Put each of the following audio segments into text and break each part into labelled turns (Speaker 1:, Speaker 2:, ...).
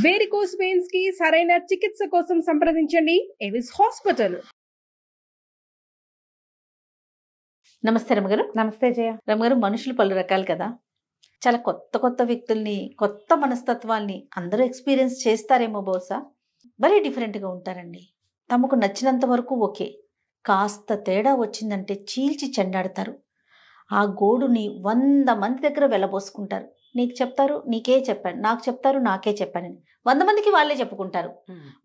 Speaker 1: Varicose veins కి సరైన చికిత్స కోసం సంప్రదించండి ఎవిస్ హాస్పిటల్.
Speaker 2: నమస్తే రమగారు.
Speaker 3: నమస్తే జయ.
Speaker 2: రమగారు, మనుషులు పలు రకాలు కదా. చాలా కొత్త కొత్త వ్యక్తుల్ని, కొత్త మనస్తత్వాల్ని అందరూ ఎక్స్పీరియన్స్ చేస్తారేమో. బహుశా భలే డిఫరెంట్గా ఉంటారండి. తమకు నచ్చినంత వరకు ఓకే, కాస్త తేడా వచ్చిందంటే చీల్చి చెండాడతారు. ఆ గోడుని 100 మంది దగ్గర వెళ్ళబోసుకుంటారు. నీకు చెప్తారు నీకే చెప్పాను, నాకు చెప్తారు నాకే చెప్పానని 100 మందికి వాళ్ళే చెప్పుకుంటారు.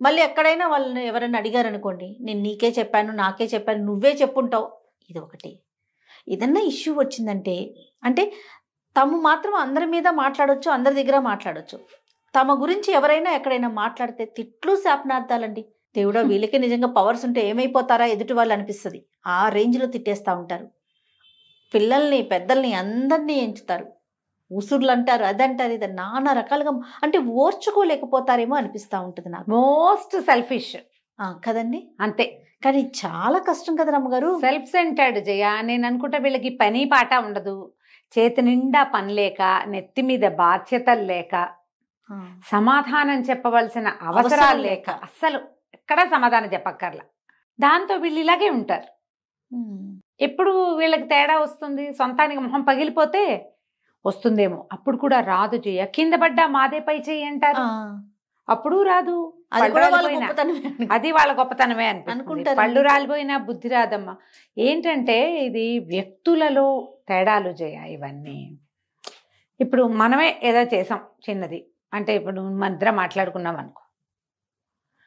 Speaker 2: మళ్ళీ ఎక్కడైనా వాళ్ళని ఎవరైనా అడిగారనుకోండి, నేను నీకే చెప్పాను నాకే చెప్పాను నువ్వే చెప్పుంటావు. ఇది ఒకటి. ఏదన్నా ఇష్యూ వచ్చిందంటే అంటే తము మాత్రం అందరి మీద మాట్లాడొచ్చు, అందరి దగ్గర మాట్లాడొచ్చు. తమ గురించి ఎవరైనా ఎక్కడైనా మాట్లాడితే తిట్లు శాపనార్థాలండి. దేవుడా, వీళ్ళకి నిజంగా పవర్స్ ఉంటే ఏమైపోతారా ఎదుటి వాళ్ళు అనిపిస్తుంది. ఆ రేంజ్లో తిట్టేస్తూ ఉంటారు. పిల్లల్ని పెద్దల్ని అందరినీ ఎంచుతారు. ఉసుర్లు అంటారు, అదంటారు, ఇది నానా రకాలుగా. అంటే ఓర్చుకోలేకపోతారేమో అనిపిస్తూ ఉంటుంది నాకు.
Speaker 3: మోస్ట్ సెల్ఫిష్
Speaker 2: కదండి.
Speaker 3: అంతే.
Speaker 2: కానీ చాలా కష్టం కదా రమ్మగారు.
Speaker 3: సెల్ఫ్ సెంటర్డ్ జయ. నేను అనుకుంటా వీళ్ళకి పని పాట ఉండదు, చేతి నిండా పని లేక, నెత్తి మీద బాధ్యతలు లేక, సమాధానం చెప్పవలసిన అవసరాలు లేక, అస్సలు ఎక్కడా సమాధానం చెప్పక్కర్లా. దాంతో వీళ్ళు ఇలాగే ఉంటారు. ఎప్పుడు వీళ్ళకి తేడా వస్తుంది, సొంతానికి మొహం పగిలిపోతే వస్తుందేమో. అప్పుడు కూడా రాదు జయ. కింద పడ్డా మాదే పై చెయ్యి అంటారు, అప్పుడు రాదు. అది వాళ్ళ గొప్పతనమే అనుకుంటారు. పళ్ళు రాలిపోయినా బుద్ధి రాదమ్మా. ఏంటంటే ఇది వ్యక్తులలో తేడాలు జయ. ఇవన్నీ ఇప్పుడు మనమే ఏదో చేసాం చిన్నది అంటే, ఇప్పుడు మన ఇద్దరం మాట్లాడుకున్నాం అనుకో,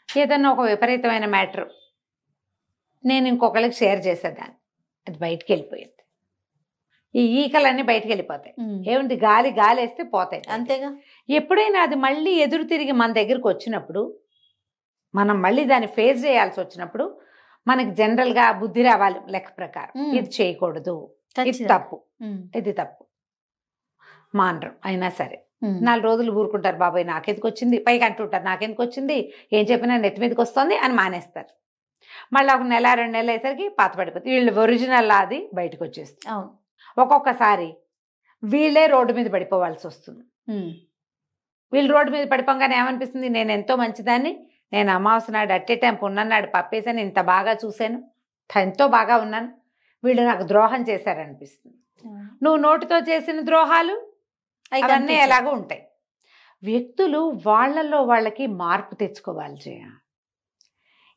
Speaker 3: ఏదన్నా ఒక విపరీతమైన మ్యాటర్ నేను ఇంకొకరికి షేర్ చేసేదాన్ని, అది బయటికి వెళ్ళిపోయింది. ఈ ఈకలన్నీ బయటికి వెళ్ళిపోతాయి. ఏముంది, గాలి గాలి వేస్తే పోతాయి,
Speaker 2: అంతేగా.
Speaker 3: ఎప్పుడైనా అది మళ్ళీ ఎదురు తిరిగి మన దగ్గరికి వచ్చినప్పుడు, మనం మళ్ళీ దాన్ని ఫేస్ చేయాల్సి వచ్చినప్పుడు మనకి జనరల్గా బుద్ధి రావాలి లెక్క ప్రకారం. ఇది చేయకూడదు, ఇది తప్పు, ఇది తప్పు. మానరు. అయినా సరే 4 రోజులు ఊరుకుంటారు. బాబాయ్ నాకెందుకు వచ్చింది, పైకి అంటుంటారు నాకెందుకు వచ్చింది, ఏం చెప్పినా నెత్తి మీదకి వస్తుంది అని మానేస్తారు. మళ్ళీ ఒక నెల 2 నెలలు అయ్యేసరికి పాత పడిపోతుంది. వీళ్ళు ఒరిజినల్ అది బయటకు వచ్చేస్తుంది.
Speaker 2: అవును.
Speaker 3: ఒక్కొక్కసారి వీళ్ళే రోడ్డు మీద పడిపోవాల్సి వస్తుంది. వీళ్ళు రోడ్డు మీద పడిపోగానే ఏమనిపిస్తుంది, నేను ఎంతో మంచిదాన్ని, నేను అమావాస్య నాడు అట్టే టైం పున్నన్నాడు పప్పేసాను, ఇంత బాగా చూశాను, ఎంతో బాగా ఉన్నాను, వీళ్ళు నాకు ద్రోహం చేశారనిపిస్తుంది. నువ్వు నోటితో చేసిన ద్రోహాలు అవన్నీ ఎలాగో ఉంటాయి. వ్యక్తులు వాళ్ళల్లో వాళ్ళకి మార్పు తెచ్చుకోవాలి జయ.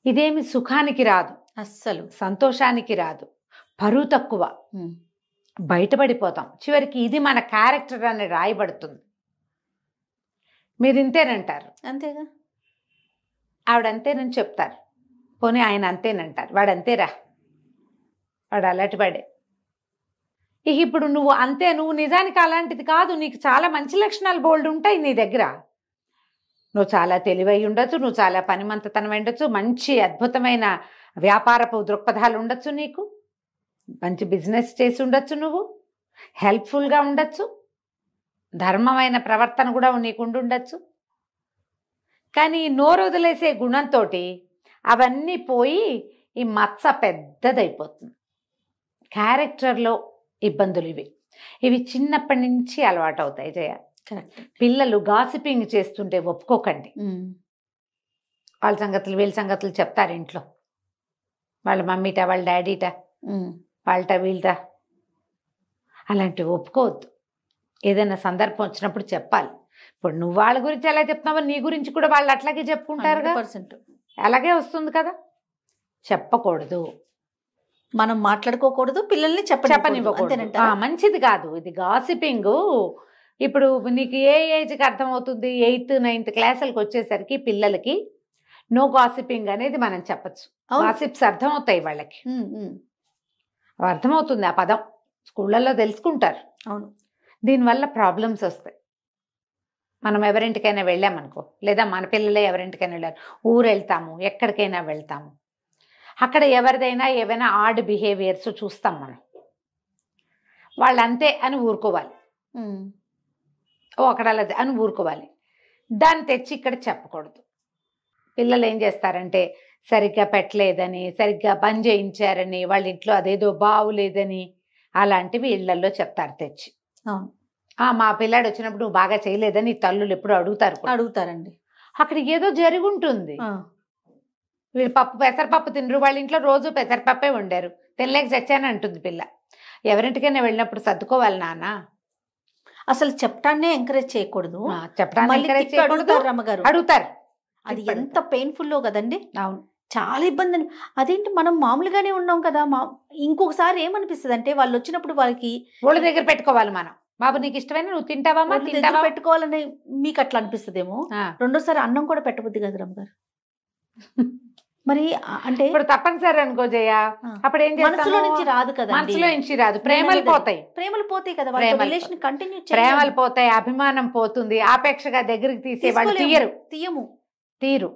Speaker 3: ఇదేమి సుఖానికి రాదు, అస్సలు సంతోషానికి రాదు, పరువు తక్కువ, బయటపడిపోతాం. చివరికి ఇది మన క్యారెక్టర్ అని రాయబడుతుంది. మీరు ఇంతేనంటారు,
Speaker 2: అంతేగా.
Speaker 3: ఆవిడ అంతేనని చెప్తారు, పోనీ ఆయన అంతేనంటారు, వాడు అంతేరా, వాడు అలాంటి వాడే. ఇక ఇప్పుడు నువ్వు అంతే, నువ్వు నిజానికి అలాంటిది కాదు, నీకు చాలా మంచి లక్షణాలు బోల్డ్ ఉంటాయి నీ దగ్గర. నువ్వు చాలా తెలివై ఉండొచ్చు, నువ్వు చాలా పనిమంతతనం ఉండొచ్చు, మంచి అద్భుతమైన వ్యాపారపు దృక్పథాలు ఉండొచ్చు, నీకు మంచి బిజినెస్ చేసి ఉండొచ్చు, నువ్వు హెల్ప్ఫుల్గా ఉండొచ్చు, ధర్మమైన ప్రవర్తన కూడా నీకు ఉండొచ్చు. కానీ నోరు వదిలేసే గుణంతో అవన్నీ పోయి ఈ మచ్చ పెద్దదైపోతుంది. క్యారెక్టర్లో ఇబ్బందులు ఇవి చిన్నప్పటి నుంచి అలవాటు అవుతాయి జయ. పిల్లలు గాసిపింగ్ చేస్తుంటే ఒప్పుకోకండి. వాళ్ళ సంగతులు వీళ్ళ సంగతులు చెప్తారు ఇంట్లో, వాళ్ళ మమ్మీట వాళ్ళ డాడీట వాళ్ళట వీళ్ళట, అలాంటివి ఒప్పుకోవద్దు. ఏదైనా సందర్భం వచ్చినప్పుడు చెప్పాలి. ఇప్పుడు నువ్వు వాళ్ళ గురించి ఎలా చెప్తున్నావో నీ గురించి కూడా వాళ్ళు అట్లాగే చెప్పుకుంటారు, అలాగే వస్తుంది కదా. చెప్పకూడదు,
Speaker 2: మనం మాట్లాడుకోకూడదు, పిల్లల్ని చెప్పనివ్వకూడదు.
Speaker 3: మంచిది కాదు ఇది గాసిపింగ్. ఇప్పుడు నీకు ఏ ఏజ్కి అర్థమవుతుంది, 8th 9th క్లాసులకు వచ్చేసరికి పిల్లలకి నో గాసిపింగ్ అనేది మనం చెప్పచ్చు. గాసిప్స్ అర్థమవుతాయి వాళ్ళకి, అర్థమవుతుంది ఆ పదం, స్కూళ్ళల్లో తెలుసుకుంటారు.
Speaker 2: అవును.
Speaker 3: దీనివల్ల ప్రాబ్లమ్స్ వస్తాయి. మనం ఎవరింటికైనా వెళ్ళామనుకో, లేదా మన పిల్లలే ఎవరింటికైనా వెళ్ళారు, ఊరు వెళ్తాము, ఎక్కడికైనా వెళ్తాము, అక్కడ ఎవరిదైనా ఏవైనా ఆడ్ బిహేవియర్స్ చూస్తాం మనం, వాళ్ళు అంతే అని ఊరుకోవాలి. అక్కడ అలా అని ఊరుకోవాలి, దాన్ని తెచ్చి ఇక్కడ చెప్పకూడదు. పిల్లలు ఏం చేస్తారంటే సరిగ్గా పెట్టలేదని, సరిగ్గా పని చేయించారని, వాళ్ళ ఇంట్లో అదేదో బాగులేదని అలాంటివి ఇళ్లలో చెప్తారు తెచ్చి. మా పిల్లాడు వచ్చినప్పుడు నువ్వు బాగా చేయలేదని తల్లులు ఎప్పుడు అడుగుతారండి. అక్కడ ఏదో జరుగుంటుంది. వీళ్ళు పెసరపప్పు తినరు, వాళ్ళ ఇంట్లో రోజు పెసరపప్పే వండారు, తినలేక చచ్చాను అంటుంది పిల్ల. ఎవరింటికైనా వెళ్ళినప్పుడు సర్దుకోవాలి నాన్న.
Speaker 2: అసలు చెప్పడాన్నే ఎంకరేజ్ చేయకూడదు,
Speaker 3: చెప్పడానికి
Speaker 2: రమ్మగారు
Speaker 3: అడుగుతారు.
Speaker 2: అది ఎంత పెయిన్ఫుల్లో కదండి.
Speaker 3: అవును,
Speaker 2: చాలా ఇబ్బంది. అదేంటి మనం మామూలుగానే ఉన్నాం కదా. ఇంకొకసారి ఏమనిపిస్తుంది అంటే వాళ్ళు వచ్చినప్పుడు వాళ్ళకి
Speaker 3: వాళ్ళ దగ్గర పెట్టుకోవాలి మనం. బాబు నీకు ఇష్టమైన నువ్వు తింటావా
Speaker 2: పెట్టుకోవాలని మీకు అట్లా అనిపిస్తుందేమో. రెండోసారి అన్నం కూడా పెట్టబుద్ది కదా రమ్మగారు. మరి అంటే
Speaker 3: ఇప్పుడు తప్పనిసరి అనుకో జయ, అప్పుడు ఏం చేస్తాం,
Speaker 2: మనసులో నుంచి రాదు కదా,
Speaker 3: మనసులో నుంచి రాదు, ప్రేమలు పోతాయి
Speaker 2: కదా, రిలేషన్ కంటిన్యూ
Speaker 3: ప్రేమలు పోతాయి, అభిమానం పోతుంది, ఆపేక్షగా దగ్గరికి తీసే వాళ్ళు తీరు.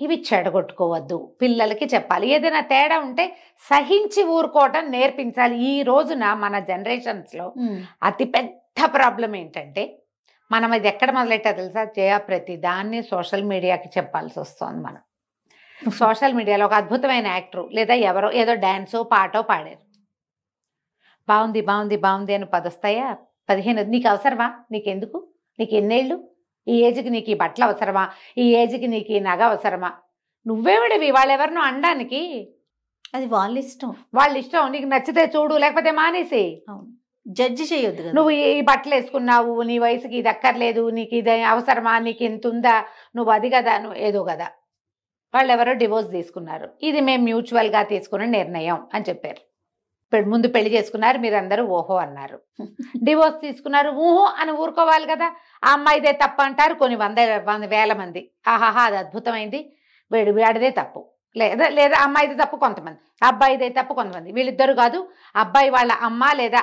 Speaker 3: ఇవి చెడగొట్టుకోవద్దు, పిల్లలకి చెప్పాలి. ఏదైనా తేడా ఉంటే సహించి ఊరుకోవటం నేర్పించాలి. ఈ రోజున మన జనరేషన్స్ లో అతి పెద్ద ప్రాబ్లం ఏంటంటే, మనం ఇది ఎక్కడ మొదలెట్టా తెలుసా జయ, ప్రతి దాన్ని సోషల్ మీడియాకి చెప్పాల్సి వస్తుంది. మనం సోషల్ మీడియాలో ఒక అద్భుతమైన యాక్టర్ లేదా ఎవరో ఏదో డాన్సో పాటో పాడారు, బాగుంది బాగుంది బాగుంది అని 10 వస్తాయా, 15. నీకు అవసరమా, నీకెందుకు, నీకు ఎన్నేళ్ళు, ఈ ఏజ్కి నీకు ఈ బట్టలు అవసరమా, ఈ ఏజ్కి నీకు ఈ నగ అవసరమా, నువ్వేవిడివి వాళ్ళెవరినో అనడానికి.
Speaker 2: అది వాళ్ళ
Speaker 3: ఇష్టం. నీకు నచ్చితే చూడు, లేకపోతే మానేసి.
Speaker 2: జడ్జి చేయొద్దు.
Speaker 3: నువ్వు ఈ బట్టలు వేసుకున్నావు, నీ వయసుకి ఇది అక్కర్లేదు, నీకు ఇది అవసరమా, నీకు ఇంత ఉందా, నువ్వు అది కదా, నువ్వు ఏదో కదా. వాళ్ళు ఎవరో డివోర్స్ తీసుకున్నారు, ఇది మేము మ్యూచువల్గా తీసుకున్న నిర్ణయం అని చెప్పారు. ముందు పెళ్లి చేసుకున్నారు, మీరందరూ ఓహో అన్నారు. డివోర్స్ తీసుకున్నారు, ఊహో అని ఊరుకోవాలి కదా. ఆ అమ్మాయిదే తప్పు అంటారు కొన్ని వేల మంది. ఆహాహా అది అద్భుతమైంది, వాడిదే తప్పు, లేదా అమ్మాయిదే తప్పు కొంతమంది, అబ్బాయిదే తప్పు కొంతమంది. వీళ్ళిద్దరు కాదు, అబ్బాయి వాళ్ళ అమ్మ లేదా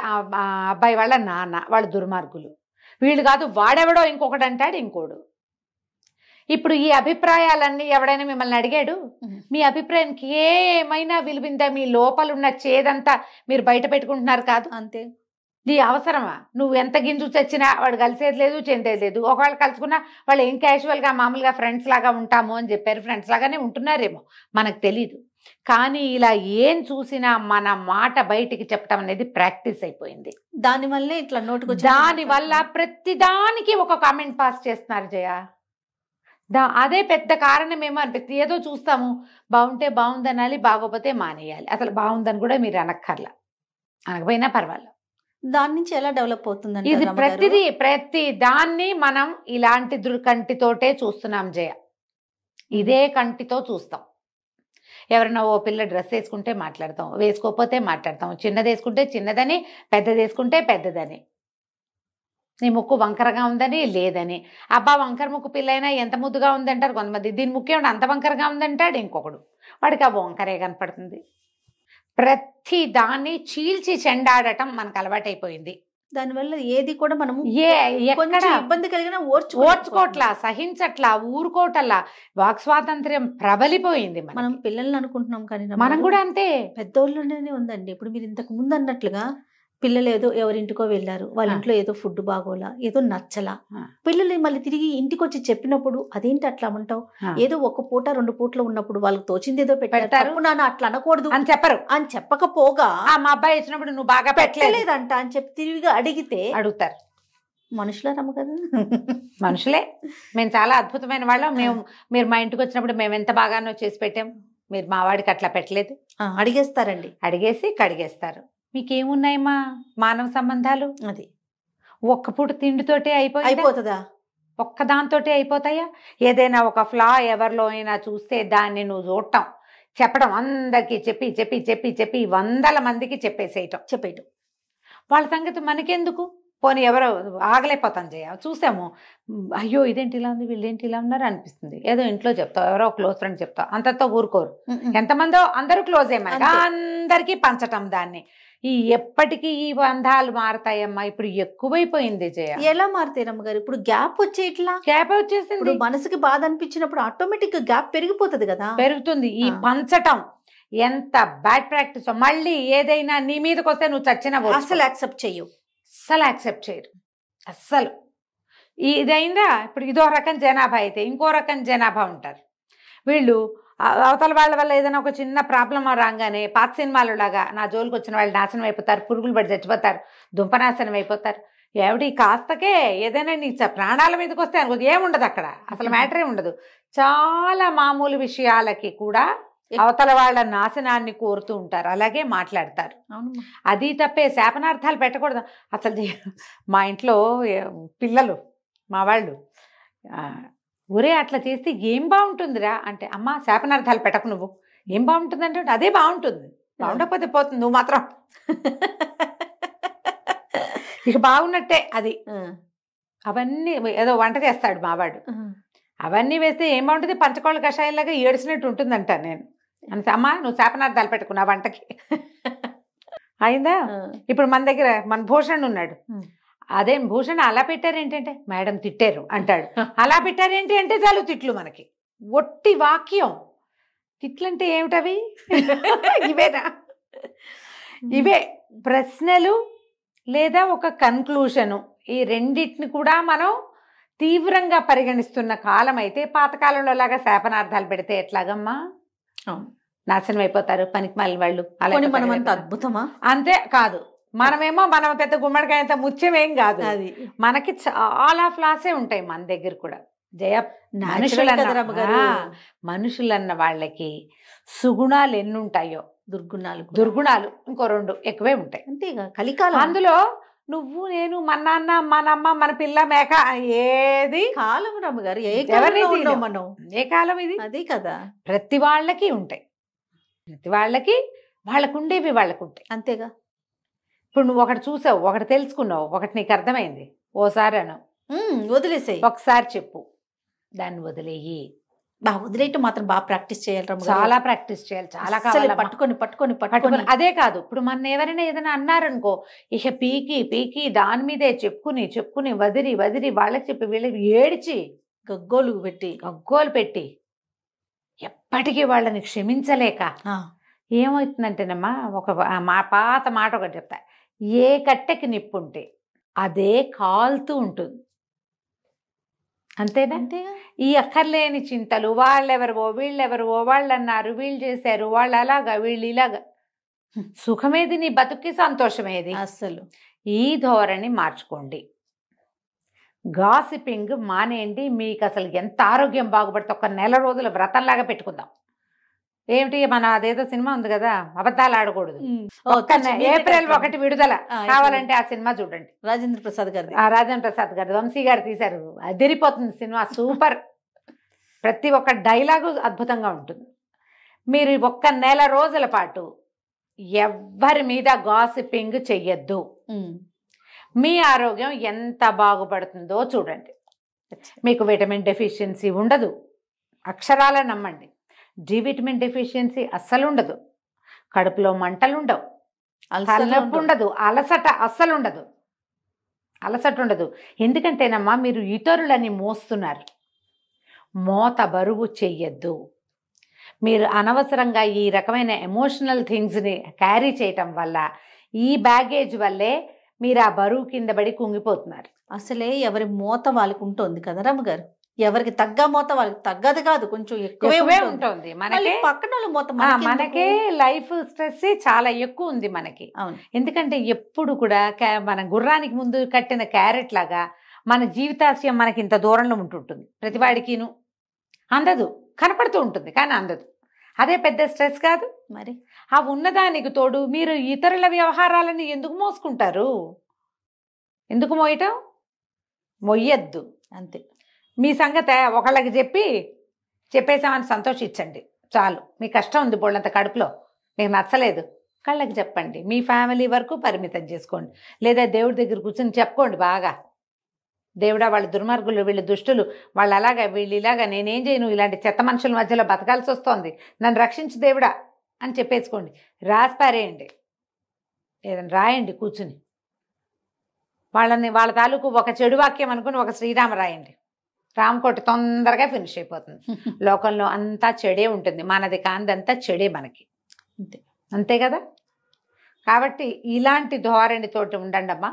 Speaker 3: అబ్బాయి వాళ్ళ నాన్న వాళ్ళు దుర్మార్గులు, వీళ్ళు కాదు వాడెవడో ఇంకొకటి అంటాడు ఇంకోడు. ఇప్పుడు ఈ అభిప్రాయాలన్నీ ఎవడైనా మిమ్మల్ని అడిగాడు, మీ అభిప్రాయానికి ఏమైనా విలువిందా, మీ లోపల ఉన్న చేదంతా మీరు బయట పెట్టుకుంటున్నారు కాదు,
Speaker 2: అంతే.
Speaker 3: నీ అవసరమా, నువ్వు ఎంత గింజు చచ్చినా వాడు కలిసేది లేదు, చెందేది లేదు. ఒకవేళ కలుసుకున్నా వాళ్ళు ఏం క్యాజువల్గా మామూలుగా ఫ్రెండ్స్ లాగా ఉంటాము అని చెప్పారు, ఫ్రెండ్స్ లాగానే ఉంటున్నారేమో మనకు తెలీదు. కానీ ఇలా ఏం చూసినా మన మాట బయటికి చెప్పడం అనేది ప్రాక్టీస్ అయిపోయింది.
Speaker 2: దానివల్లే ఇట్లా నోటుకు,
Speaker 3: దానివల్ల ప్రతిదానికి ఒక కామెంట్ పాస్ చేస్తున్నారు జయ. అదే పెద్ద కారణమేమో అనిపిస్తుంది. ఏదో చూస్తాము, బాగుంటే బాగుంది అనాలి, బాగోపోతే మానేయాలి. అసలు బాగుందని కూడా మీరు అనక్కర్లా, అనకపోయినా పర్వాలేదు.
Speaker 2: దాని నుంచి ఎలా డెవలప్ అవుతుంది
Speaker 3: ఇది ప్రతి దాన్ని మనం ఇలాంటి కంటితోటే చూస్తున్నాం జయ, ఇదే కంటితో చూస్తాం. ఎవరైనా ఓ పిల్ల డ్రెస్ వేసుకుంటే మాట్లాడతాం, వేసుకోకపోతే మాట్లాడతాం, చిన్నది వేసుకుంటే చిన్నదని, పెద్దది వేసుకుంటే పెద్దదని, నీ ముక్కు వంకరగా ఉందని లేదని. అబ్బా వంకర ముక్కు పిల్లైనా ఎంత ముద్దుగా ఉందంటారు కొంతమంది, దీని ముక్కు ఏమిటి అంత వంకరగా ఉందంటాడు ఇంకొకడు, వాడికి ఆ వంకరే కనపడుతుంది. ప్రతి దాన్ని చీల్చి చెండాడటం మనకు అలవాటైపోయింది.
Speaker 2: దానివల్ల ఏది కూడా మనము
Speaker 3: ఎక్కడ
Speaker 2: ఇబ్బంది కలిగినా
Speaker 3: ఓర్చుకోవట్లా, సహించట్లా, ఊరుకోవటల్లా, వాక్ స్వాతంత్ర్యం ప్రబలిపోయింది.
Speaker 2: మనం పిల్లల్ని అనుకుంటున్నాం కానీ
Speaker 3: మనం కూడా అంతే,
Speaker 2: పెద్దోళ్ళనే ఉందండి. ఇప్పుడు మీరు ఇంతకు ముందు అన్నట్లుగా పిల్లలు ఏదో ఎవరింటికో వెళ్ళారు, వాళ్ళ ఇంట్లో ఏదో ఫుడ్ బాగోలా, ఏదో నచ్చలా, పిల్లలు మళ్ళీ తిరిగి ఇంటికి వచ్చి చెప్పినప్పుడు అదేంటి అట్లా ఉంటావు, ఏదో ఒక పూట 2 పూటలు ఉన్నప్పుడు వాళ్ళకి తోచింది ఏదో పెట్టారు, నాన్న అట్లా అనకూడదు
Speaker 3: అని చెప్పరు.
Speaker 2: అని చెప్పకపోగా
Speaker 3: మా అబ్బాయి వచ్చినప్పుడు నువ్వు బాగా
Speaker 2: పెట్టలేదంట అని చెప్పి తిరిగి అడిగితే
Speaker 3: అడుగుతారు.
Speaker 2: మనుషులే రమ్మ కదా,
Speaker 3: మనుషులే. మేము చాలా అద్భుతమైన వాళ్ళం, మీరు మా ఇంటికి వచ్చినప్పుడు మేము ఎంత బాగానో చేసి పెట్టాం, మీరు మా వాడికి అట్లా పెట్టలేదు.
Speaker 2: అడిగేస్తారండి,
Speaker 3: అడిగేసి కడిగేస్తారు. మీకేమున్నాయమ్మా మానవ సంబంధాలు,
Speaker 2: అది
Speaker 3: ఒక్క పూట తిండితోటే
Speaker 2: అయిపోతుందా,
Speaker 3: ఒక్కదాంతోటే అయిపోతాయా? ఏదైనా ఒక ఫ్లా ఎవరిలో అయినా చూస్తే దాన్ని నువ్వు చూడటం, చెప్పడం, అందరికీ చెప్పి చెప్పి చెప్పి చెప్పి 100 మందికి చెప్పేయటం, వాళ్ళ సంగతి మనకెందుకు. పోనీ ఎవరో ఆగలేకపోతాం జయ, చూసాము, అయ్యో ఇదేంటి ఇలా ఉంది, వీళ్ళేంటి ఇలా ఉన్నారు అనిపిస్తుంది, ఏదో ఇంట్లో చెప్తావు, ఎవరో క్లోజ్ ఫ్రెండ్ చెప్తావు, అంతతో ఊరుకోరు. ఎంతమందో అందరూ క్లోజ్ అయ్యారు, అందరికీ పంచటం దాన్ని. ఎప్పటికీ ఈ బంధాలు మారతాయమ్మా, ఇప్పుడు ఎక్కువైపోయింది జయ.
Speaker 2: ఎలా మారుతాయి రమ్మగారు? ఇప్పుడు గ్యాప్ వచ్చేసింది, మనసుకి బాధ అనిపించినప్పుడు ఆటోమేటిక్ గా గ్యాప్ పెరిగిపోతుంది కదా,
Speaker 3: పెరుగుతుంది. ఈ పంచటం ఎంత బ్యాడ్ ప్రాక్టీస్. మళ్ళీ ఏదైనా నీ మీదకి వస్తే నువ్వు చచ్చిన
Speaker 2: అసలు యాక్సెప్ట్ చేయరు,
Speaker 3: అస్సలు. ఇదైందా, ఇప్పుడు ఇదో రకం జనాభా అయితే ఇంకో రకం జనాభా ఉంటారు. వీళ్ళు అవతల వాళ్ళ వల్ల ఏదైనా ఒక చిన్న ప్రాబ్లం రాగానే పాత సినిమాలు లాగా నా జోలికి వచ్చిన వాళ్ళు నాశనం అయిపోతారు, పురుగులు పడి చచ్చిపోతారు, దుంపనాశనం అయిపోతారు. ఏమిటి కాస్తకే ఏదైనా నీ ప్రాణాల మీదకి వస్తే అనుకో ఏముండదు అక్కడ, అసలు మ్యాటరే ఉండదు. చాలా మామూలు విషయాలకి కూడా అవతల వాళ్ళ నాశనాన్ని కోరుతూ ఉంటారు, అలాగే మాట్లాడతారు.
Speaker 2: అవును.
Speaker 3: అది తప్పే, శాపనార్థాలు పెట్టకూడదు అసలు. మా ఇంట్లో పిల్లలు మా వాళ్ళు ఒరే అట్లా చేస్తే ఏం బాగుంటుందిరా అంటే, అమ్మ శాపనార్థాలు పెట్టకు, నువ్వు ఏం బాగుంటుంది అంటే అదే బాగుంటుంది, బాగుండకపోతే పోతుంది, నువ్వు మాత్రం ఇక బాగున్నట్టే అది. అవన్నీ ఏదో వంట చేస్తాడు మావాడు, అవన్నీ వేస్తే ఏం బాగుంటుంది, పంచకోళ్ళ కషాయంలాగా ఏడ్చినట్టు ఉంటుందంట. నేను అంటే అమ్మ నువ్వు శాపనార్థాలు పెట్టుకున్నా వంటకి అయిందా. ఇప్పుడు మన దగ్గర మన భూషణ్ ఉన్నాడు, అదే భూషణ్ అలా పెట్టారు ఏంటంటే మేడం తిట్టారు అంటాడు, అలా పెట్టారేంటి అంటే చాలు తిట్లు. మనకి ఒట్టి వాక్యం తిట్లంటే ఏమిటవి ఇవేనా, ఇవే ప్రశ్నలు లేదా ఒక కన్క్లూషను. ఈ రెండింటిని కూడా మనం తీవ్రంగా పరిగణిస్తున్న కాలం అయితే, పాతకాలంలో లాగా శాపనార్థాలు పెడితే ఎట్లాగమ్మా, నాశనం అయిపోతారు పనికి మాలిన వాళ్ళు. అలాగే
Speaker 2: మనం అంత అద్భుతమా?
Speaker 3: అంతే కాదు, మనమేమో మనం పెద్ద గుమ్మడికాయంత ముత్యమేం కాదు,
Speaker 2: అది
Speaker 3: మనకి చాలా ఫ్లాసే ఉంటాయి మన దగ్గర కూడా. జయ మనుషులన్న వాళ్ళకి సుగుణాలు ఎన్ని ఉంటాయో దుర్గుణాలు ఇంకో 2 ఎక్కువే ఉంటాయి.
Speaker 2: అంతేగా కలికాలం.
Speaker 3: అందులో నువ్వు నేను మన నాన్న మన అమ్మ మన పిల్ల మేక ఏది
Speaker 2: కాలం రమ్మగారు, మనం
Speaker 3: ఏ కాలం ఇది?
Speaker 2: అదే కదా,
Speaker 3: ప్రతి వాళ్ళకి ఉంటాయి, ప్రతి వాళ్ళకి వాళ్ళకుండేవి వాళ్ళకుంటాయి.
Speaker 2: అంతేగా.
Speaker 3: ఇప్పుడు నువ్వు ఒకటి చూసావు, ఒకటి తెలుసుకున్నావు, ఒకటి నీకు అర్థమైంది, ఓసారి అను
Speaker 2: వదిలేసేయి,
Speaker 3: ఒకసారి చెప్పు, దాన్ని వదిలేయి.
Speaker 2: వదిలేయటం మాత్రం బాగా ప్రాక్టీస్ చేయాలి,
Speaker 3: చాలా ప్రాక్టీస్ చేయాలి, చాలా కావాలి.
Speaker 2: పట్టుకొని
Speaker 3: అదే కాదు, ఇప్పుడు మన ఎవరైనా ఏదైనా అన్నారనుకో, ఇక పీకి దాని మీదే చెప్పుకుని వదిలి వాళ్ళకి చెప్పి వీళ్ళకి ఏడిచి
Speaker 2: గగ్గోలు పెట్టి
Speaker 3: ఎప్పటికీ వాళ్ళని క్షమించలేక ఏమవుతుందంటేనమ్మా, మా పాత మాట ఒకటి చెప్తా, ఏ కట్టెకి నిప్పుంటే అదే కాలుతూ ఉంటుంది. అంతేనా? ఈ అక్కర్లేని చింతలు, వాళ్ళెవరో వీళ్ళెవరో, వాళ్ళు అన్నారు వీళ్ళు చేశారు, వాళ్ళు అలాగా వీళ్ళు ఇలాగా, సుఖమేది నీ బతుక్కి, సంతోషమేది
Speaker 2: అస్సలు.
Speaker 3: ఈ ధోరణి మార్చుకోండి, గాసిపింగ్ మానేయండి. మీకు అసలు ఎంత ఆరోగ్యం బాగుపడితే ఒక నెల రోజుల వ్రతంలాగా పెట్టుకుందాం. ఏమిటి మన అదేదో సినిమా ఉంది కదా, అబద్ధాలు ఆడకూడదు, ఏప్రిల్ 1 విడుదల, కావాలంటే ఆ సినిమా చూడండి.
Speaker 2: రాజేంద్ర ప్రసాద్ గారు
Speaker 3: వంశీ గారు తీశారు, అదిరిపోతుంది సినిమా, సూపర్. ప్రతి ఒక్క డైలాగు అద్భుతంగా ఉంటుంది. మీరు 1 నెల రోజుల పాటు ఎవ్వరి మీద గాసిపింగ్ చెయ్యొద్దు, మీ ఆరోగ్యం ఎంత బాగుపడుతుందో చూడండి. మీకు విటమిన్ డెఫిషియన్సీ ఉండదు, అక్షరాల నమ్మండి. డి విటమిన్ డెఫిషియన్సీ అస్సలు ఉండదు, కడుపులో మంటలు ఉండవు, తలనొప్పి ఉండదు, అలసట అస్సలు ఉండదు, అలసట ఉండదు. ఎందుకంటేనమ్మా మీరు ఇతరులని మోస్తున్నారు, మోత బరువు చెయ్యొద్దు. మీరు అనవసరంగా ఈ రకమైన ఎమోషనల్ థింగ్స్ని క్యారీ చేయటం వల్ల, ఈ బ్యాగేజ్ వల్లే మీరు ఆ బరువు కింద పడి కుంగిపోతున్నారు.
Speaker 2: అసలే ఎవరి మోత వాళ్ళకి ఉంటుంది కదా రమ్మగారు, ఎవరికి తగ్గ మోత వాళ్ళకి తగ్గదు కాదు, కొంచెం ఎక్కువే ఉంటుంది.
Speaker 3: మనకి
Speaker 2: పక్కన మోత
Speaker 3: మనకే లైఫ్ స్ట్రెస్ చాలా ఎక్కువ ఉంది మనకి. ఎందుకంటే ఎప్పుడు కూడా మన గుర్రానికి ముందు కట్టిన క్యారెట్ లాగా మన జీవితాశయం మనకి ఇంత దూరంలో ఉంటుంటుంది, ప్రతివాడికిను అందదు, కనపడుతూ ఉంటుంది కానీ అందదు. అదే పెద్ద స్ట్రెస్ కాదు
Speaker 2: మరి.
Speaker 3: ఆ ఉన్నదానికి తోడు మీరు ఇతరుల వ్యవహారాలను ఎందుకు మోసుకుంటారు? ఎందుకు మోయటం? మొయ్యద్దు అంతే. మీ సంగతి ఒకళ్ళకి చెప్పేసామని సంతోషించండి చాలు. మీ కష్టం ఉంది బోళ్ళంత కడుపులో, మీకు నచ్చలేదు, కళ్ళకి చెప్పండి. మీ ఫ్యామిలీ వరకు పరిమితం చేసుకోండి, లేదా దేవుడి దగ్గర కూర్చొని చెప్పుకోండి బాగా, దేవుడా వాళ్ళు దుర్మార్గులు, వీళ్ళు దుష్టులు, వాళ్ళు అలాగా వీళ్ళు ఇలాగా, నేనేం చేయను, ఇలాంటి చెత్త మనుషుల మధ్యలో బతకాల్సి వస్తోంది, నన్ను రక్షించు దేవుడా అని చెప్పేసుకోండి. రాసిపారేయండి, ఏదైనా రాయండి కూర్చుని, వాళ్ళ తాలూకు ఒక చెడు వాక్యం అనుకుని ఒక శ్రీరామ రాయండి, రామకోటి తొందరగా ఫినిష్ అయిపోతుంది. లోకంలో అంతా చెడే ఉంటుంది, మనది కాందంతా చెడే మనకి, అంతే కదా. కాబట్టి ఇలాంటి ధోరణితోటి ఉండండి అమ్మా,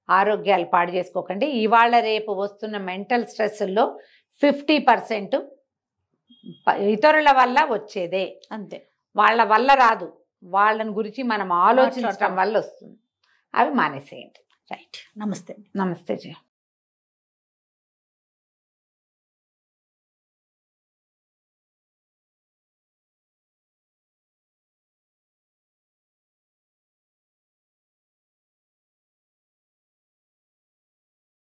Speaker 3: ఆరోగ్యాలు పాడు చేసుకోకండి. ఇవాళ రేపు వస్తున్న మెంటల్ స్ట్రెస్లో 50% ఇతరుల వల్ల వచ్చేదే,
Speaker 2: అంతే.
Speaker 3: వాళ్ళ వల్ల రాదు, వాళ్ళని గురించి మనం ఆలోచించడం వల్ల వస్తుంది. అవి మానేసేయండి.
Speaker 2: రైట్. నమస్తే.
Speaker 3: నమస్తే జయ.